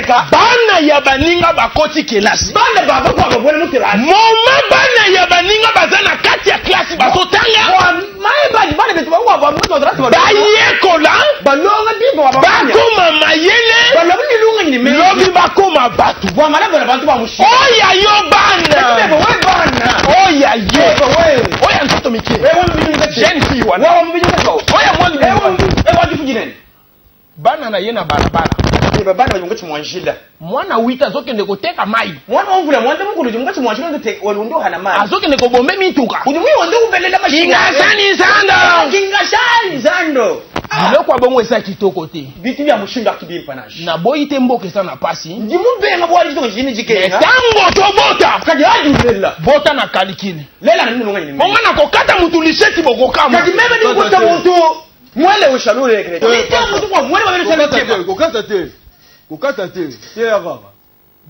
leka. Bana ya baninga bakoti kelasi. Bana baba kwa babona mutelasi. Moma bana ya baninga bazana kati ya klasi bazotanga. Mai bana betu kwa bamuto drasi. Bayekola. Balonga bibo wa babanya. Bakoma mayele. Balonga nilunga ni mimi. Lobi bakoma batu. Wa malabo na bantu ba mushi. Oya yo bana. Bebo we bana. Oya ye. Oya mtoto mike. Jeune fille wana. Wa mbiji ko. Oya mwani. Wadi fujinen. Bana na ye na barabara. Bana wanyonga mwanjila. Mwana wita azokende koteka mai. Mwana wangula mwanda mukulu junga mwanjila ndote walundo hana mai. Azokende kobombe mituka. Udumwi wando kubelela mashina. Kingasani zando. Kingasani zando. Biloko abongo esa kitoko te. Bitu ya mushinda kibimpanage. Na boyi te mboke sana pasi. Ndimubenga bwali kitoko jini jikenga. Tango to bota. Kadi ajulela. Bota na kalikini. Lela na nunga ni. Onga na kokata mutu liseti bokokama. Kadi meme ni kuta mutu. Mwele ushalule kile. Mita mutu kwa mwele wabele sana. Kokata te. Tera.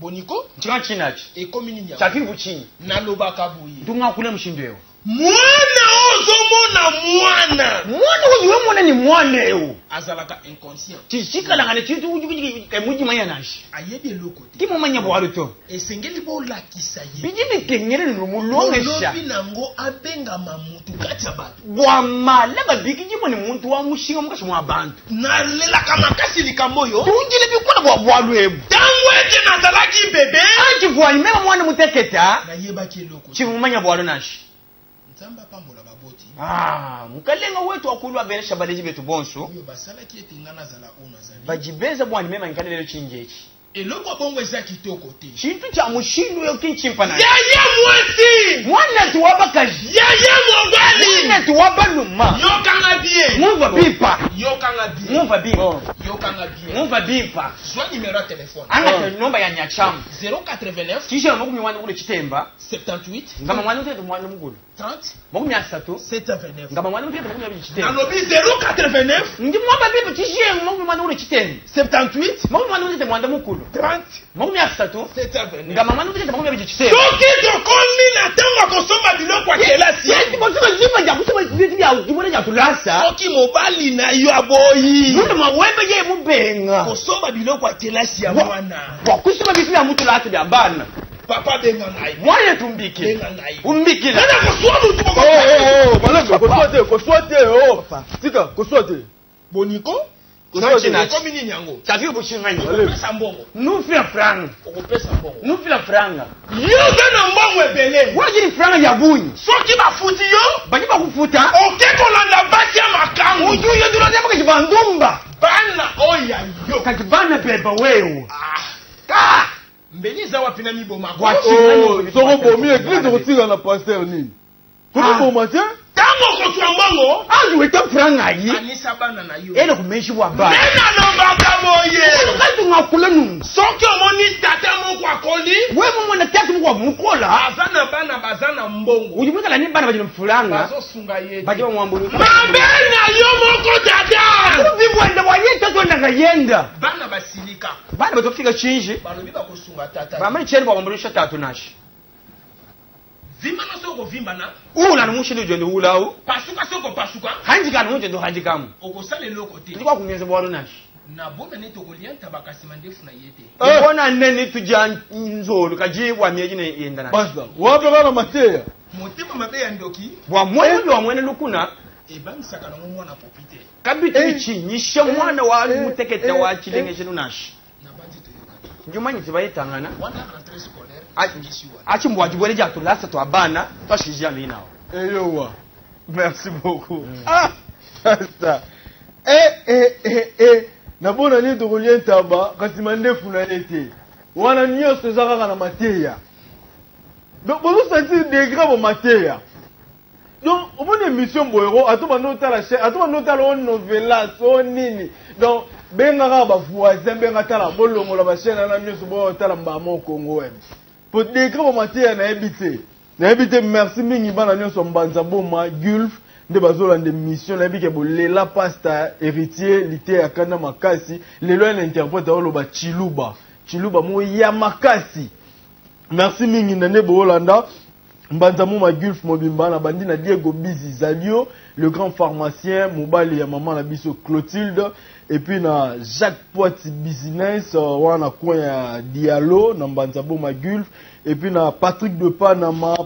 Boniko? Chika chinachi. Ekomi nini? Chafiri buchini. Naloba kabuyi. Tunga kule mshindeo. Mwana ozomona mwana. Mwana uziwe mwana ni mwana eo. Azalaka inconscient. Chishika langane chitu ujukuji muji manya nashi. Ayebe lokote. Kimo manya bwalu to. Esengeli bo lakisa ye. Bijimi kengere numulongesha. Lobi nango abenga mamutu kati ya batu. Bwama leba bikijimo ni muntu wa mushinga mukashi mwa bantu. Nalela kama kasi likamboyo. Tunjile bikuna bwa bwalu ebu. Tangwete nazalaki bebe. Anchi bwa imema mwana muteketa. Na yeba ki lokote. Chimu manya bwalu nashi. Nzamba pambola baboti. Mukalenga wetu wakulu aberesha baleji betu bonso. Yo basala ki etingana zala ona zali. Bajibeza bwani mema nkane lelo chinjechi. Eloko bongo eza kitoko te. Chintu cha mushindu yo kinchimpa na. Yaya mwasi. Mwana tuwaba kaji. Yaya mwabali. Mwana tuwaba luma. Yokanga bien. Mumva bipa. Yokanga bien. Mumva bipa. Yokanga bien. Mumva bipa. Soit numéro de téléphone. Anga nomba ya nyacham. 089 Kisha makumi mwana ule chitemba. 78. Ngama mwana ule mwana mugulu. 30. Makumi asatu. 729. Ngama mwana ule makumi abili chitemba. Nalobi 089. Ndi mwamba bipa kisha makumi mwana ule chitemba. 78. Makumi mwana ule mwana mukulu. 30. Makumi asatu. 729. Ngama mwana ule makumi abili chitemba. Toki tokomi na tango kosomba biloko kwa kelasi. Yesi bonsoka zima ja kusoma vitu vya ukimona ja kulasa. Toki mobali na yo aboyi. Mundu mawembe ye mubenga. Kosomba biloko kwa kelasi ya mwana. Wa kusoma vitu vya mtu lati vya bana. Papa benga ngai. Mwana tumbike. Benga ngai. Umbike. Nana koswa mutu boko. Malanga koswate Tika koswate. Boniko? Koswate. Komi nini yango? Tafiri bushingani. Pesa mbongo. Nufila franga. Okopesa mbongo. Nufila franga. Yo na mbongo ebele. Wajiri franga ya bunyi. Soki bafuti yo? Baji bakufuta. Okeko landa basi ya makangu. Uju yo dula nyama kajibandumba. Bana oya yo. Kajibana beba wewe. Ka. Mbeni za wapi na mibo mako. Soko bomi église kotika na pasteur nini? Koto boma te? Tango koswa mbongo. Andu weta franga yi. Anisa bana na yo. Ele kumeshi wa bana. Nena no bakamoye. Kati ngakula nu. Soki omoni tata moko akoli. Wewe mwana tatu mko mukola. Azana bana bazana mbongo. Ujumika la nini bana bajina mfulanga. Bazo sunga yete. Baje mwambulu. Mabena yo moko dada. Kubi wanda wanyeta tona kayenda. Bana basilika. Bana batofika chinji. Balobi bakosunga tata. Bamani cheni kwa mwambulisha tatu nashi. Vimba na soko vimba na. Ula na mushindo jondo ula u. Pasuka soko pasuka. Hanjika na mushindo hanjikamu. Okosale lokote. Ndikwa kumyeza bwalo nashi. Na bona neto kolianta bakasima ndefu na yete. Ibona nene tuja nzolo kaji wa myeji ne yenda nashi. Basta. Wape bana mateya. Motema mabe ya ndoki. Wa mwene wa mwene lukuna. Ebanisaka na mwana popite. Kabiti chinyisha mwana wa mutekete wa chilenge nashi. Na banzi toyoka. Njumanyi tibayitangana. Wana rentrée scolaire. Achi mbwaji bwele ja tulasa to abana twashijia minao. Eyowa. Merci beaucoup. Ça. Nabona ni to kolienta ba kasi mandefu na yete. Wana nyonso ezaka na mateya. Donc vous sentez des graves mateya. Donc au bout de mission boero atoba nota la chaîne atoba nota la novela so nini. Donc benga ba voisin benga tala bolongo la ba chaîne na nyonso bo tala mbamo Congo web. Pour des graves mateya na ebité. Na ebité merci mingi bana nyonso mbanza boma Gulf de bazola de mission na bike bolela pasta héritier lité ya kana makasi lelo en interprète oloba Chiluba mo ya makasi. Merci mingi ndane bo Holanda Mbanzamo Magulf Mobimba na bandi na Diego Bizi Zalio, le grand pharmacien, Mobali ya maman na biso Clotilde, et puis na Jacques Poiti Business, wana kwa ya Diallo, na Mbanzamo Magulf, et puis na Patrick de Panama,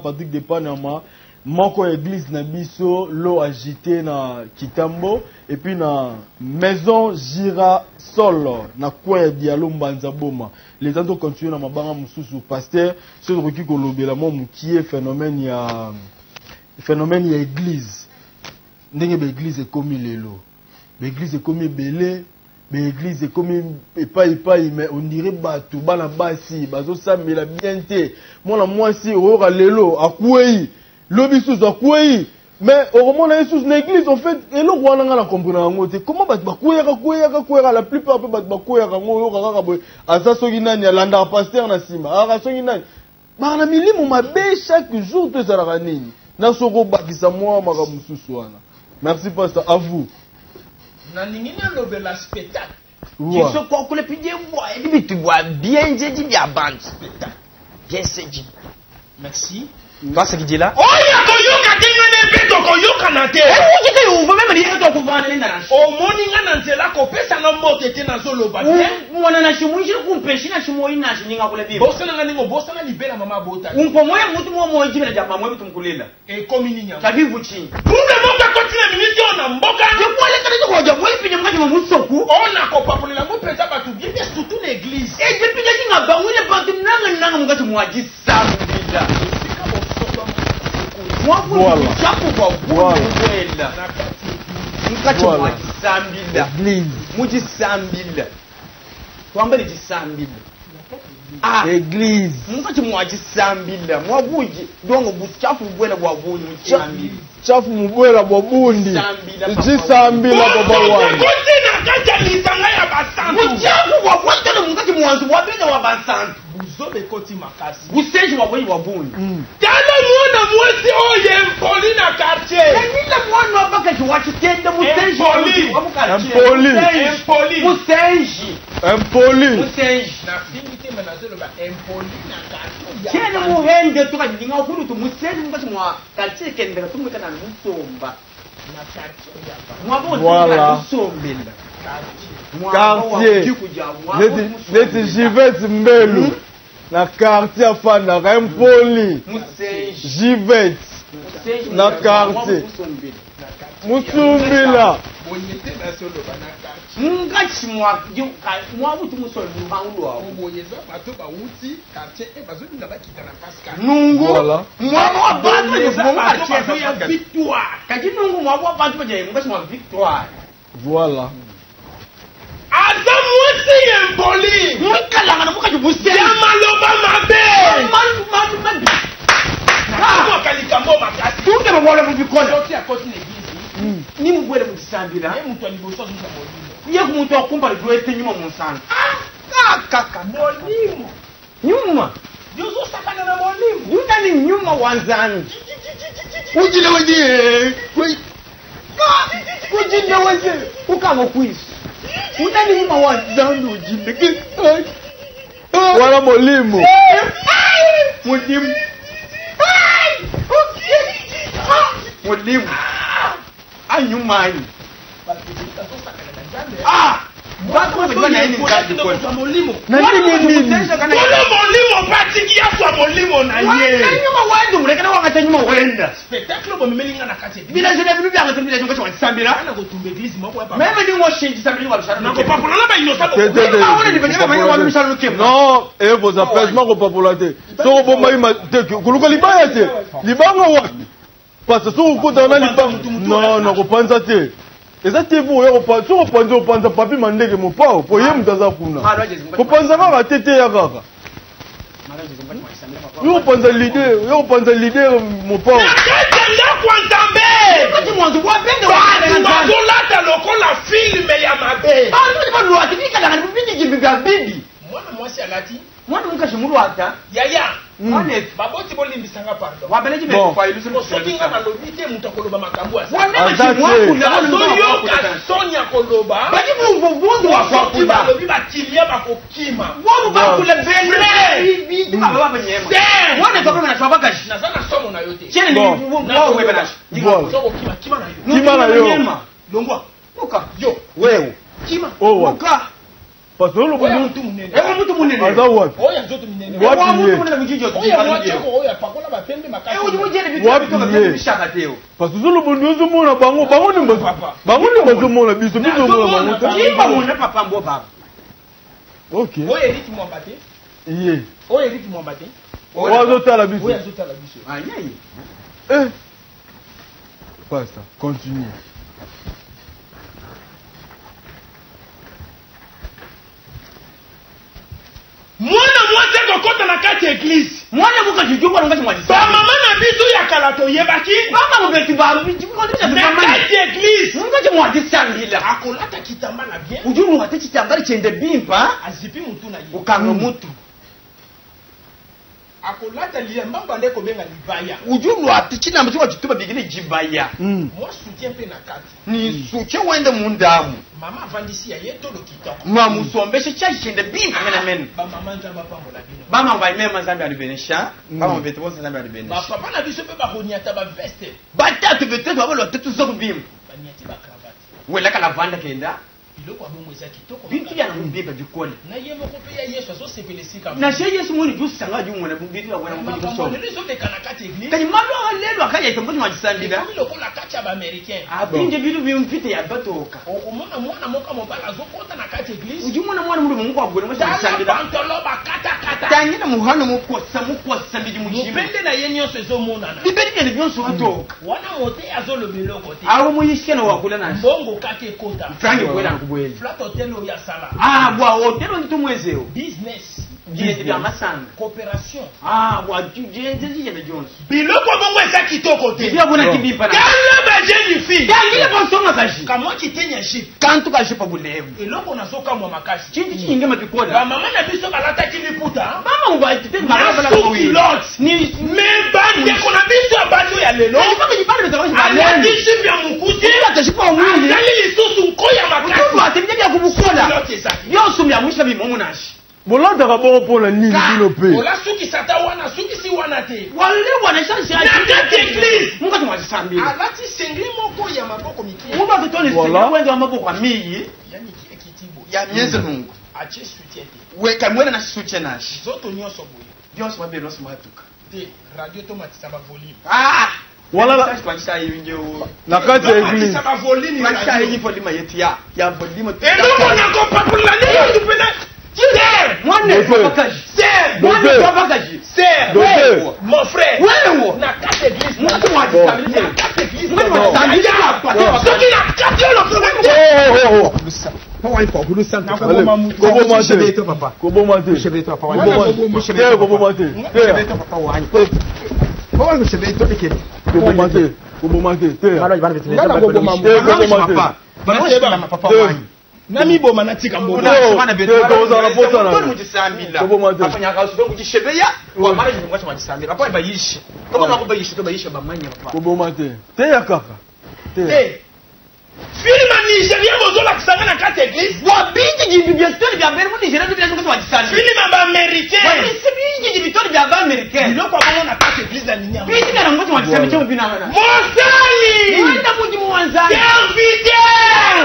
Moko église na biso, l'eau agité na Kitambo, et puis na maison Girasol, na kwa ya Diallo Mbanzaboma. Les gens ont continué na mabanga mususu pasteur, ce qui kolobela mo mukie phénomène ya église. Ndenge be église ekomi lelo. Be église ekomi belé, be église ekomi epai mais on dirait bato bana basi, bazo samela bien te. Mona mwasi oyoka lelo akwei, lobi susu akwei. Mais au moment où on est l'église, en fait, et là, on a compris. Comment la plupart des merci, pasteur. À vous. Merci. Toi, ce qui dit là? Oh, il y a Toyoka qui n'est pas Toyoka Nate. On va même dire que tu comprends les nanas. Oh, mon inga Nansela, Kopé, ça n'a pas été dans son loba. Moi, on a chez moi, je comprends, je suis moi, je suis moi, je Bossana, Bossana, libère maman Bota. On peut moi, moi, je vais dire, moi, je vais là. Et comme il y a. Ça vit vous chi. Pour le monde à continuer la mission, on a Mboka. Je vois les cas de moi, je vais dire, moi, je on a copa pour l'amour, présent à tout bien, mais surtout l'église. Et depuis que je n'ai pas eu le bâtiment, je vais moi, je ça. Moi, vous voilà. Église. Chafu mubwela bwabundi. Jisambila baba wangu. Buzobe koti makasi. Busenji waboi wabuni. Tala mwana mwezi oye mpoli na quartier. Nila mwana wabaka jiwachi tende busenji Empoli. Busenji. Empoli. Busenji. Na finite manazelo ba empoli na quartier. Chene muhende tuka jinga ukuru tu musenji mkati mwa quartier kendera tu mweka na musomba. Na quartier yaba. Voilà. Quartier. Neti Jivet Mbelu. Na quartier afana Empoli. Jivet. Na quartier. Musumbila. Ngati mwa butu musolo mbangu wa. Nungu. Voilà. Mwa bantu ya victoire. Kati nungu mwa bantu baje ngati mwa victoire. Voilà. Adam mwasi Empoli. Mukala ngana mukati busenji. Yamaloba mabe. Mabe. Ah, kalikambo makasi. Tunde mwa mu bikola. Oti akoti n'eglise. Ni mugwele mu kisambira. Ye muntu alibosa zuza molimo. Ye kumuntu akumba lidoete nyuma mu nsana. Kaka molimo. Nyuma. Yozo sakana na molimo. Yuda ni nyuma wanzani. Ujile weje. Ujile weje. Ukanga kuishi. Yuda ni nyuma wanzani ujile. Wala molimo. Molimo. Molimo. Anyumani. Batu wafanya nini mkazi kwa molimo? Na nini? Kuna molimo patiki ya kwa molimo na ye. Nyuma wadu mrekana wakati nyuma wenda. Spectacle bo memelinga na kati. Bila jina bibi anga tumbila jonga kwa sambira. Ana go tumbe église moko hapa. Meme ni ngo shinji sambira wa bishara. Nako papola na ba innocent. Aona ni banyama banyama wa bishara lukem. Non, vos apaisements repopulatés. So bomba ima te kuluka libaya te. Libanga wa. Parce que so ko dana libanga. Non, kopanza te. Eza te bo yo kopanza, so kopanza papi mandeke mo pao, po ye mutaza kuna. Kopanza ka tete ya kaka. Yo kopanza leader mo pao. Ndio kwa nzambe. Kati mwanzo wa bende wa nzolata lokola film ya mabe. Bando ba lo atika la bibi bibi. Mwana mwasi alati. Mwana mukashimuru ata. Yaya. Honnête. Baboti bolimbisanga pardon. Wabeleji Bon. kwa ilusi Sokinga na lobite mutu akoloba makambo asa. Wana machimwa kuna Soyoka Sonia koloba. Baki mvuvundi wa kwa Soki balobi bakilia bakokima. Wabu bakule bele. Bibi baba benyema. Wana kwa na shwaba kashi. Na sana somo na yote. Chene ni mvuvundi wa wewe na. Bon. Soko kima na yo. Kima na yo. Longwa. Muka. Yo. Wewe. Kima. Muka. Parce que le Oya bon mtu munene. Ewa mtu munene. Aza what? Oya nzoto minene. What? Ewa mtu munene mjinjo. Oya mwacheko oya pakola bapembe makasi. Ewa mjinjo bitu bitoka bishaka teo. Parce que le bon nous mona bango ni bazo. Bango ni bazo mona biso mona bango. Kimba mona papa mbo baba. OK. Oya Eric Mwambate. Iye. Oya Eric Mwambate. Ozo tala biso. Oya zota la biso. Ah nyai. Pas ça. Continue. Mwana mwate kokota na kati église. Mwana muka jujumba ngati mwalisa. Ba mama na biso ya kalato yebaki. Mama mbeti ba bijuko Na kati église. ngati mwalisa mbila. Akolata kitamba na bien. Ujumu wate chitambali chende bimpa. Azipi mutu na ye. Ukanga mutu. Akolata liamba bande kobenga libaya. Ujumu wate chinamba chwa chituba bigine jibaya. Moi soutien pe na kati. Ni suche wende mundamu. Mama vandisi ya yeto lo kitoko. Mwa musombeshe chachi chende bimpa mena. Ba mama nzamba pambola bino. Bama ngwaimema zambi alibenesha. Bama mbeti bosa zambi Ba alibenesha. papa na biso pe ba konyata ba veste. Batatu betetu abalo tetu zoku bimpa. Ba nyati ba cravate. Wela kala vanda kenda. Biloko abongo eza kitoko. Bintu ya mbimba bikole. Na ye moko pe ya Yesu azo sepelesika. Na sheye Yesu mwini jusi sanga jumwe na bintu ya wana mbiji kuso. Mama nilizo de kana kati église. Kani malo lelo akaya itombozi majisambira. Kami lokola kati ya ba américain. Abinje bitu bimfite ya batoka. Okomona mwana moka mobala azokota na kati église. Ujumona mwana muri mungu agure majisambira. Pantolo bakata. Tangina muhano mukosa mbiji mushime. Mupende na ye nyonso ezomonana. Bibeli kene byonso batoka. Wana mote azolobelo kote. Awo muyishikana wakula na. Mbongo kake kota. Frangi kwela kubweli. Flat hotel ya sala. Bwa hotelo nditumwezeo. Business. Jende bya masanga. Coopération. Bwa jende jende Jones. Biloko bongo eza kitoko te. Bia bona kibipa na. Kala ba jeune fille. Tangile bonsonga kashi. Kamwa kitenya ship. Kantu kashi pa bulevu. Eloko nazoka mwa makasi. Chinti chinge mapikola. Ba mama na biso balata kiliputa. Mama ngwatite Bala kilot. Ni Me bande kona biso abando ya lelo. kama jibale bitabashi Alati baleni. ship ya mukuti. Tashipa mwili. Azali lisusu nkoya makasi. Utubu atemje bya kubukola. Kilot eza. Yosu mya mwisha bimomu nashi. Bolanda ka bon pour la nini bino pe. Ola suki sata wana suki si wana te. Wale wana shansi ya. Na kati église. Munga tumwazisambira. Alati sengri moko ya maboko mikie. Munga tutone Voilà. sisi wende wa maboko miyi. Yani ekitibo. Ya mienze nungu. Ache soutien te. Weka mwena na suche nashi. Zoto nyonso boye. Byonso babelo smatuka. Te radio to matisa ba volume. Voilà la. Kwa yinyo. Na kati ya église. Matisa ba volume Kwa radio. yinyo volume yetu ya volume. Eloko na ko papula ni tupenda. Ser, Mwane babakaji. ser, Mwane babakaji. ser. Docteur. Mon frère. Wewe. Na kati église. Mungu mwazisambira. Na kati église. Mungu mwazisambira. Soki na kati yo lo problème. Oh. Allez, Kobo mate. papa. Kobo mate. Chebe to papa. Kobo mate. Papa wani. Kwa chebe to dike. Kobo mate. Kobo mate. Balo ibana betu. Ngana bobo mamu. Papa. Balo chebe papa wani. Nami bo manatika mbo. Kobo mate. Afanya kazi dongo jishebeya. Kwa mara ni mwacha majisambira. Papa bayishi. Kama nako bayishi to bayisha bamanya papa. Kobo mate. Te ya kaka. Eh. Film Nigeria bozola kisanga na kati église. Wabinji jindu bya story bya mbere muri Nigeria bya ngo majisambira. Film ba américain. Wabinji binji vitori bya ba American. Biloko abongo na kati église na ninyama. Binji kana ngo majisambira cyo binana. Mosali. Wanda muji muwanzani. Invité.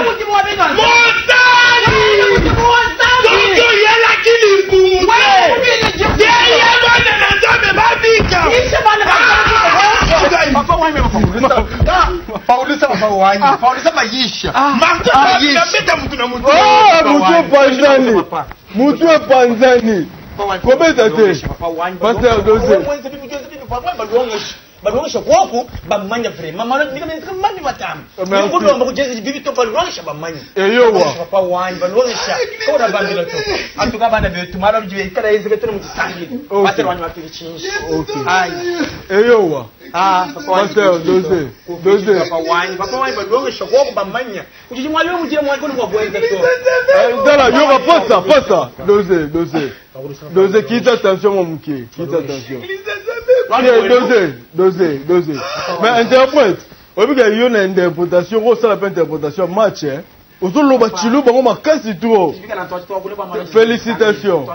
Muji muwabega. Mosali. Muji muwanzani. Toto yela kilibumwe. Yeye bana na nzambe babika. Ishe bana papa wani papa wani. Paulisa mayisha. Martin babeta mtu na mtu. Mutu panzani. Mutu panzani. Kometa te. Pasteur Dose. Balongesha kwako bamanya vrema mama nika mami matamu niko ndo mbakujezi bibi to balongesha bamanya Eyowa. papa wani balongesha ko da bambira to atuka bana betu mara bibi kada yezeke to mutisangire batero wani wapiri chinji ai Eyowa. Pasteur Dose. papa wani balongesha kwako bamanya ujiji mwalimu mujire mwako ni kwa bwenza to Dala yoga pasa. Dose. Dosez, quitte attention mon mouké. Quitte attention. Dosez. Mais interprète. Oui, il y a une interprétation, on s'appelle interprétation match. Félicitations.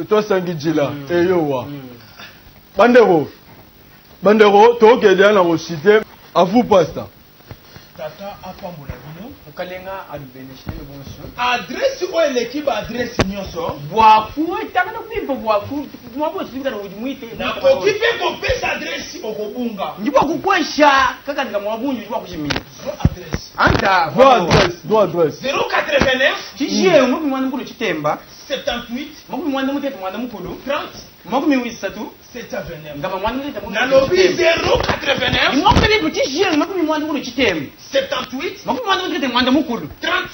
Toi, Sangidjila. Et yo. Bandero, toi qui es dans la cité, à vous, pasteur. Tata apambola bino ukalenga alibeleshele bonso adresse o l'équipe adresse nyonso bwaku etaka no pimpo bwaku mwabo sibika no muite na kokipe ko pesa adresse okobunga ndibwa kukwesha kaka ndika mwabunyu ndibwa kushimira so adresse anta no adresse 089 tije umubi mwana mukulu chitemba 78 mubi mwana mutete mwana mukulu 30 Mokumi wisatu 729 ngama mwana mutete mwana nalobi 089 mokumi butije mokumi mwana mukulu chitemba 78 mokumi mwana mutete mwana mukulu 30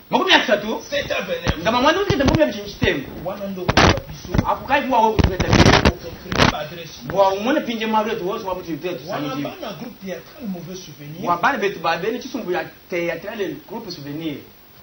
mokumi asatu 729 ngama mwana mutete mokumi chitemba wana ndo kwa biso afukai kwa wewe kutete adresse bwa umone pinje mabule to woso wabuti tetu saniji wana groupe ya très mauvais souvenir wa bana betu babene chisumbu ya théâtre groupe souvenir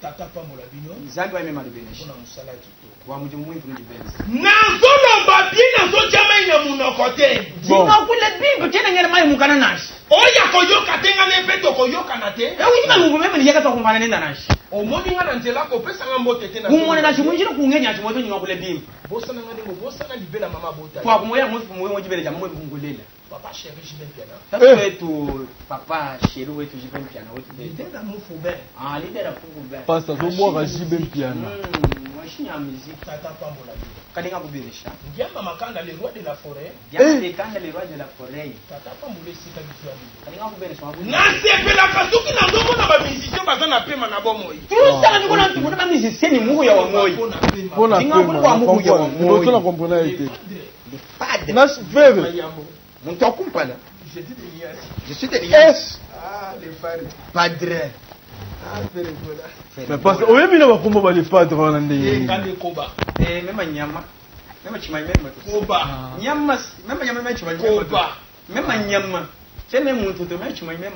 tata pamola bino zandu wa mema libeneshi ona musala kito wa mujimu mwingi njibenzi nazolo babie nazo jama ina munokote jima kule bimbo tena ngere mai mukana nashi oya koyoka tenga nepeto koyoka nate ujima mungu meme nijeka sa kumbana nenda nashi omoni ngana ntela ko pesa ngambo tete na kumone nashi munjiro kungenya ati moto nyima kule bimbo bosa na ngade bosa na libela mama bota kwa kumoya mwe jibele jamu mwe kungulela papa chéri jiben piana tata wetu papa chéri wetu jiben piana wetu lidera mufuben lidera fuben pastor so boka jiben piana machine ya musique tata pambola kalinga kubirisha ngiamba makanda le roi de la forêt ngiamba makanda le roi de la forêt tata pambola sika bitwani kalinga kubirisha na sepela kasuki na ndomo na ba musicien bazana pema na bomoi tusa ndiko na ndiko na musicien ni mungu ya wamoi pona pema mungu ya wamoi tuna comprendre été na frère mon temps compagnon je suis de l'IAS les frères padre mais parce que oyebi na bakombo ba les padres wana ndenge ngande koba même nyama même chimai même koba nyama même nyama même chimai koba même nyama c'est même muntu to même chimai même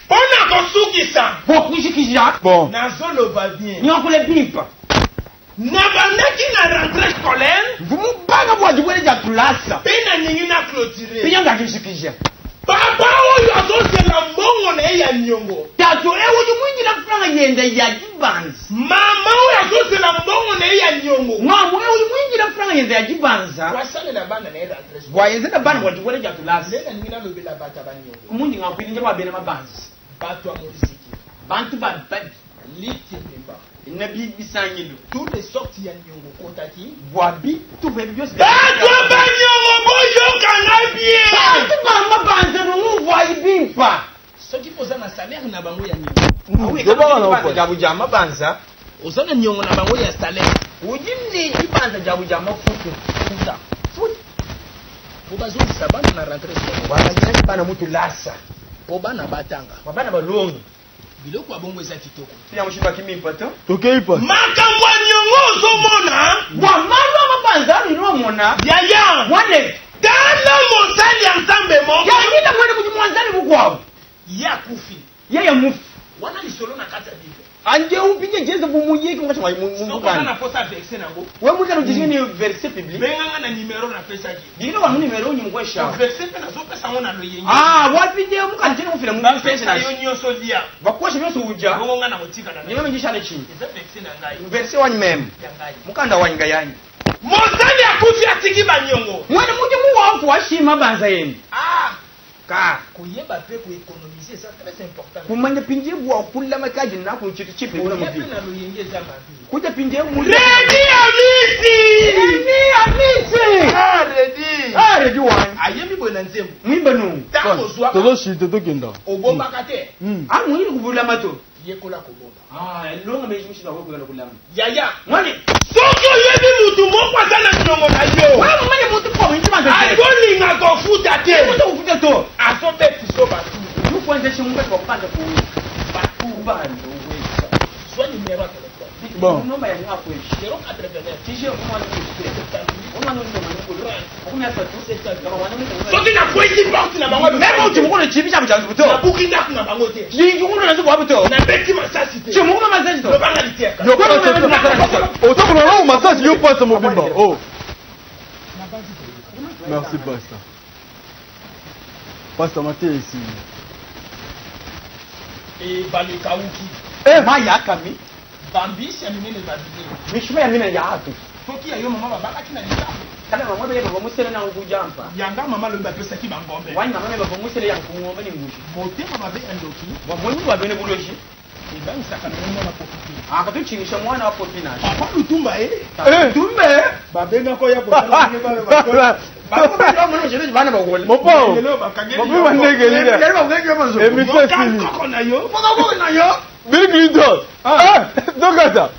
ona kosukisa bokushikija bon nazolo va bien nyakule bimpa nabandaki na rentrée scolaire vumubaga bwa jibwele ja classe pena nyingi na clôturer penya ngakishikija baba oyo azozela mbongo na ya nyongo tato ewo jumwingi na franga yende ya jibanza mama oyo azozela mbongo na ya nyongo mama ewo jumwingi na franga yende ya jibanza wasale na bana na rentrée bwa yende na bana bwa jibwele ja classe lena nyingi na lobela bata banyongo umundi ngakwili nje babena mabanzi batu amorisiki bantu bababi litimba nabi bisangilo tous les sorties ya nyongo kotaki bwabi tout veut bien se batu banyongo boyo kana bien batu mama banze no voyi bimpa soki poza na salaire na bango ya nyongo awe kana jabu jama banza ozana nyongo na bango ya salaire ujimni ibanza jabu jama futa bobazo sabana na rentrée scolaire wala bana mutu lasa bobana batanga babana balongo biloko abongo eza kitoko ya mushiba kimimpa to tokeipa makambo nyongo zomona wa mama mabanza no mona yaya wane dala monsali ya nzambe moko ya nina mwana kujimwanzani mkwao ya kufi ya mufi wana lisolo na kata bible anje upige jeze bumuyeke ngati mungu bana na posa verset nango we muka rujije ni verset biblique benga na numero na pesa ki dikina wa numero ni ngwesha verset pena zo pesa ngona lo yengi wapide muka njene mufira mungu pesa na yo nyoso dia bakwasha nyoso uja bonga na mutika na nyama njisha na chini verset na ngai verset wa mem mukanda wa inga yani mozali akufi atiki banyongo mwana muje mu wafu washima banza yeni ka kuyeba pe ku économiser ça très important kumanya pinje bwa kula makaji na ku chitu chipe kuna mubi na luyenge za mabi kuja pinje mu ready amisi ready one ayemi bona nzembo mwimba no todo shite to kenda obomba kate amwiri kubula mato yekola kubomba longa mejimushi na kokula kulama yaya mwani soko yebi mutu mokwa sana nyongo na yo wewe mwani mutu kwa winjima za agoni nga kofuta te mutu kufuta to asobe tisoba tu kwanza shimunga kwa kupanda ku batu bando wewe swali numero telefone bon nomba ya ngapo 089 tije umwana ku soki na kweti porte na bango même tu moko le chibi cha mjangu buto na bukina kuna bango te ni ngulu na zuwa buto na beti masasi te tu moko masasi to banga liteka yo ko na massage yo passe mobimba oh merci pasteur pasteur Mathieu ici et balekauki maya kami bambisi ya minene babile mishwe ya mina ya hatu foki ayo mama babakaki na lita kana mama bele baba musele na ngujampa yanga mama lo mbapesa ki bangombe wani mama baba musele ya ngumombe ni ngushi motema mabe endoki wa mwengu wa bene buloshi ibani saka na mwana popiti akatuchinisha mwana wa popina papa lutumba tumbe babenga ko ya potala ni bale bakora bako mwana jere bana bagole mopo mopo bandege lile emission sini koko na yo koko na yo big leader dokata